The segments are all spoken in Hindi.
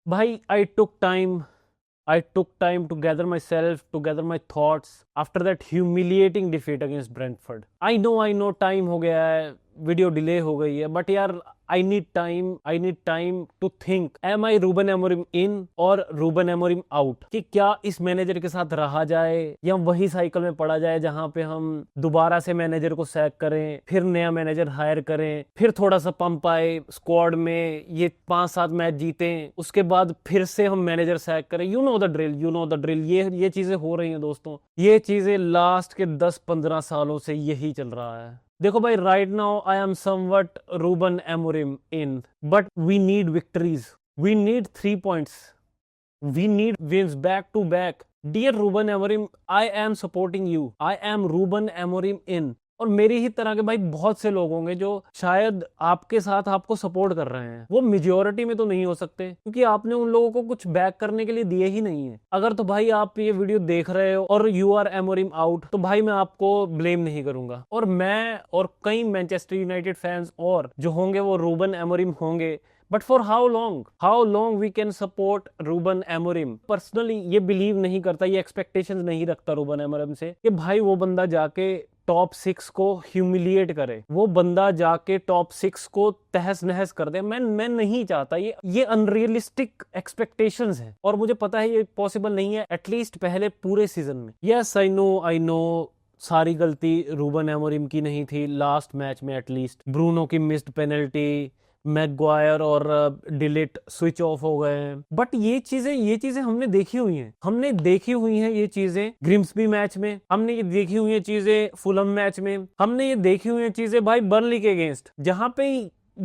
भाई I took time to gather myself, to gather my thoughts after that humiliating defeat against Brentford. I know time हो गया है, वीडियो डिले हो गई है, बट यार I need time to think, am I Ruben Amorim in और रूबन एमोरिम आउट, कि क्या इस मैनेजर के साथ रहा जाए या वही साइकिल में पड़ा जाए जहां पे हम दोबारा से मैनेजर को सैक करें, फिर नया मैनेजर हायर करें, फिर थोड़ा सा पंप आए स्क्वाड में, ये 5-7 मैच जीतें, उसके बाद फिर से हम मैनेजर सैक करें। You know the drill. ये चीजें हो रही हैं दोस्तों, ये चीजें लास्ट के 10-15 सालों से यही चल रहा है। देखो भाई, right now I am somewhat Ruben Amorim in, but we need victories, we need 3 points, we need wins back to back. Dear Ruben Amorim, I am supporting you, I am Ruben Amorim in. और मेरी ही तरह के भाई बहुत से लोग होंगे जो शायद आपके साथ आपको सपोर्ट कर रहे हैं। वो मेजोरिटी में तो नहीं हो सकते क्योंकि आपने उन लोगों को कुछ बैक करने के लिए दिए ही नहीं है। अगर तो भाई आप ये वीडियो देख रहे हो और यू आर एमोरिम आउट, तो भाई मैं आपको ब्लेम नहीं करूंगा, और मैं और कई मैनचेस्टर यूनाइटेड फैंस और जो होंगे वो रूबन एमोरिम होंगे। But for how long we can support Ruben Amorim? Personally ये बिलीव नहीं करता, ये एक्सपेक्टेशंस नहीं रखता रूबन एमोरिम से कि भाई वो बंदा जाके टॉप 6 को ह्यूमिलिएट करे, वो बंदा जाके टॉप 6 को तहस नहस कर दे। मैं नहीं चाहता, ये अनरियलिस्टिक एक्सपेक्टेशंस है और मुझे पता है ये पॉसिबल नहीं है, एटलीस्ट पहले पूरे सीजन में। यस आई नो सारी गलती रूबन एमोरिम की नहीं थी लास्ट मैच में, एटलीस्ट ब्रूनो की मिस्ड पेनल्टी, मैगवायर और डिलीट स्विच ऑफ हो गए हैं, बट ये चीजें हमने देखी हुई हैं ये चीजें ग्रिम्सबी मैच में, हमने ये देखी हुई हैं चीजें फुलहम मैच में, हमने ये देखी हुई हैं चीजें भाई बर्नली के अगेंस्ट, जहां पे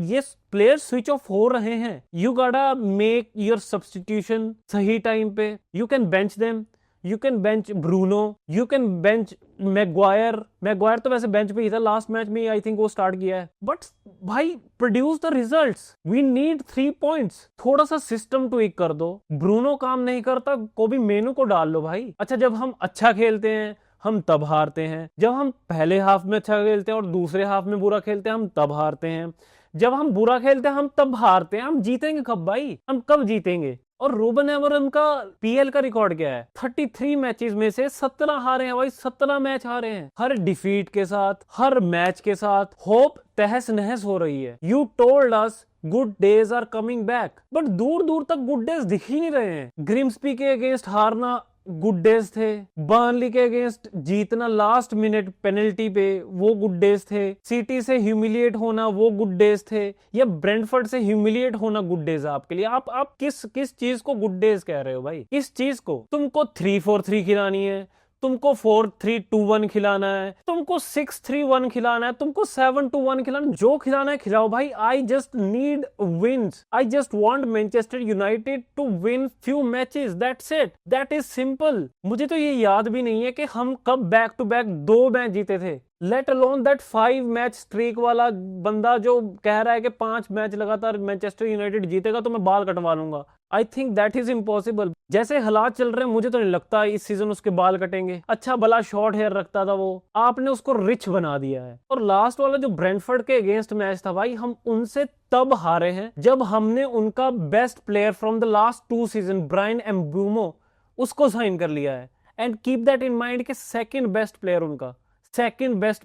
ये प्लेयर स्विच ऑफ हो रहे हैं। You Gata make your substitution सही टाइम पे, you can bench them, you can bench Bruno, you can bench Maguire तो वैसे बेंच पे ही था लास्ट मैच में, आई थिंक वो स्टार्ट किया है, बट भाई produce the results, we need 3 points. थोड़ा सा सिस्टम ट्विक कर दो, ब्रूनो काम नहीं करता, कोबी मेनू को डाल लो भाई। अच्छा, जब हम अच्छा खेलते हैं हम तब हारते हैं, जब हम पहले हाफ में अच्छा खेलते हैं और दूसरे हाफ में बुरा खेलते हैं हम तब हारते हैं, जब हम बुरा खेलते हैं हम तब हारते हैं। हम जीतेंगे कब भाई? हम कब जीतेंगे? और रूबन एमोरिम का पीएल का रिकॉर्ड क्या है? 33 मैचेस में से 17 हारे हैं भाई, 17 मैच हारे हैं। हर डिफीट के साथ, हर मैच के साथ होप तहस नहस हो रही है। You told us good days are coming back, but दूर दूर तक गुड डेज दिख ही नहीं रहे हैं। ग्रिम्सबी के अगेंस्ट हारना गुड डेज थे, बर्नली के अगेंस्ट जीतना लास्ट मिनट पेनल्टी पे वो गुड डेज थे, सिटी से ह्यूमिलिएट होना वो गुड डेज थे, या ब्रेंटफोर्ड से ह्यूमिलिएट होना गुड डेज आपके लिए? आप किस चीज को गुड डेज कह रहे हो भाई? किस चीज को? तुमको 3-4-3 खिलानी है, तुमको 4-3-2-1 खिलाना है, तुमको 6-3-1 खिलाना है, तुमको 7-2-1 खिलाना, जो खिलाना है खिलाओ भाई। I just need wins, I just want Manchester United to win few matches, that's it, that is simple. मुझे तो ये याद भी नहीं है कि हम कब बैक टू बैक 2 मैच जीते थे, let alone that 5 match streak वाला बंदा जो कह रहा है कि 5 मैच लगातार मैनचेस्टर यूनाइटेड जीतेगा तो मैं बाल कटवा लूंगा। I think that is impossible. जैसे हालात चल रहे हैं मुझे तो नहीं लगता इस सीजन उसके बाल कटेंगे। अच्छा भला शॉर्ट हेयर रखता था वो, आपने उसको रिच बना दिया है। और लास्ट वाला जो ब्रेंटफोर्ड के अगेंस्ट मैच था भाई, हम उनसे तब हारे हैं जब हमने उनका best player from the last 2 season Bryan Mbeumo उसको साइन कर लिया है। And keep that in mind के सेकंड बेस्ट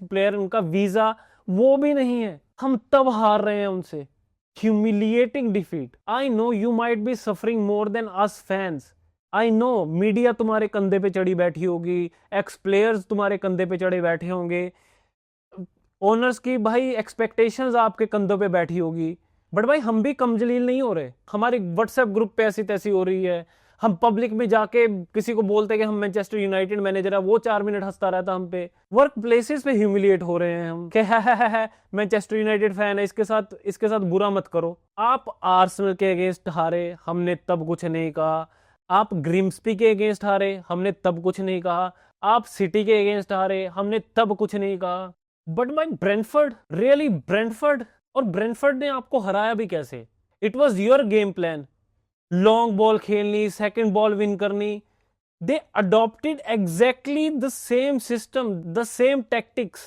प्लेयर उनका वीजा वो भी नहीं है, हम तब हार रहे हैं उनसे। Humiliating defeat. I know you might be suffering more than us fans. I know media तुम्हारे कंधे पे चढ़ी बैठी होगी, एक्स प्लेयर्स तुम्हारे कंधे पे चढ़े बैठे होंगे, ओनर्स की भाई एक्सपेक्टेशंस आपके कंधों पे बैठी होगी, बट भाई हम भी कमजलील नहीं हो रहे। हमारे व्हाट्सएप ग्रुप पे ऐसी तैसी हो रही है, हम पब्लिक में जाके किसी को बोलते कि हम मैनचेस्टर यूनाइटेड मैनेजर है, वो 4 मिनट हंसता रहता हम पे। वर्क प्लेसेस पे ह्यूमिलिएट हो रहे हैं हम कि है मैनचेस्टर यूनाइटेड फैन है, इसके साथ बुरा मत करो। आप आर्सेनल के अगेंस्ट हारे, हमने तब कुछ नहीं कहा। आप ग्रिम्सबी के अगेंस्ट हारे, हमने तब कुछ नहीं कहा। आप सिटी के अगेंस्ट हारे, हमने तब कुछ नहीं कहा। But my Brentford, really Brentford, और ब्रेंटफोर्ड ने आपको हराया भी कैसे? It was your game plan, long ball खेलनी, सेकंड बॉल विन करनी। They adopted exactly the same system, the same tactics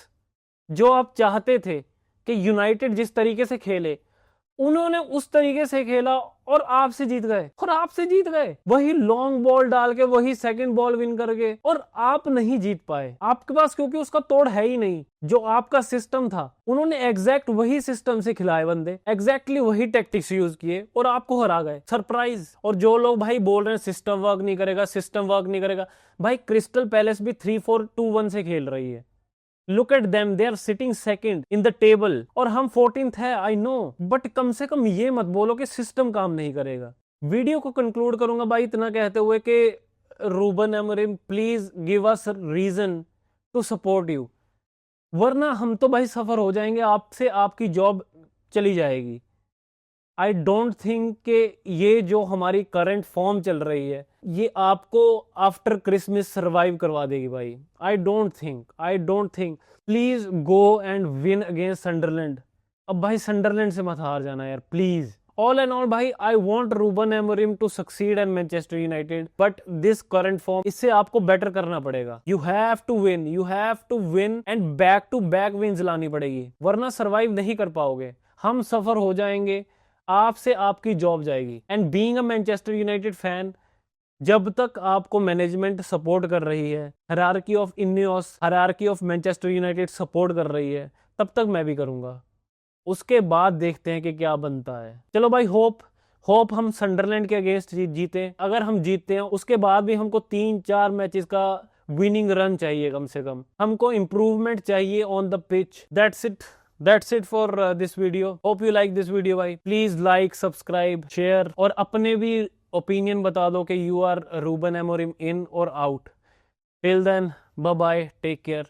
जो आप चाहते थे कि यूनाइटेड जिस तरीके से खेले, उन्होंने उस तरीके से खेला और आपसे जीत गए, वही लॉन्ग बॉल डाल के, वही सेकंड बॉल विन करके, और आप नहीं जीत पाए आपके पास, क्योंकि उसका तोड़ है ही नहीं। जो आपका सिस्टम था, उन्होंने एग्जैक्ट वही सिस्टम से खिलाए बंदे, एग्जैक्टली वही टैक्टिक्स यूज किए और आपको हरा गए, सरप्राइज। और जो लोग भाई बोल रहे हैं सिस्टम वर्क नहीं करेगा, भाई क्रिस्टल पैलेस भी 3-4-2-1 से खेल रही है। Look at them, they are sitting second in the table और हम 14th है, आई नो, बट कम से कम ये मत बोलो कि सिस्टम काम नहीं करेगा। वीडियो को कंक्लूड करूंगा भाई इतना कहते हुए कि Ruben Amorim, please give us reason to support you, वरना हम तो भाई सफर हो जाएंगे, आपसे आपकी जॉब चली जाएगी। आई डोंट थिंक कि ये जो हमारी करंट फॉर्म चल रही है ये आपको आफ्टर क्रिसमस सरवाइव करवा देगी भाई। I don't think please go and win against Sunderland. अब भाई सनडरलैंड से मत हार जाना यार प्लीज। ऑल एंड ऑल भाई, I want Ruben Amorim to succeed and Manchester United, but this current form, इससे आपको बेटर करना पड़ेगा। You have to win and back to back wins लानी पड़ेगी, वरना सरवाइव नहीं कर पाओगे, हम सफर हो जाएंगे, आपसे आपकी जॉब जाएगी। And being a Manchester United fan, जब तक आपको मैनेजमेंट सपोर्ट कर रही है, hierarchy of Ineos, hierarchy of Manchester United support कर रही है, तब तक मैं भी करूंगा। उसके बाद देखते हैं कि क्या बनता है। चलो भाई, होप हम सनडरलैंड के अगेंस्ट जीते। अगर हम जीतते हैं उसके बाद भी हमको 3-4 मैचेस का विनिंग रन चाहिए कम से कम, हमको इंप्रूवमेंट चाहिए on the pitch. That's it for this video. Hope you like this video भाई। Please like, subscribe, share और अपने भी ओपिनियन बता दो कि you are Ruben Amorim in or out. Till then, bye bye, take care.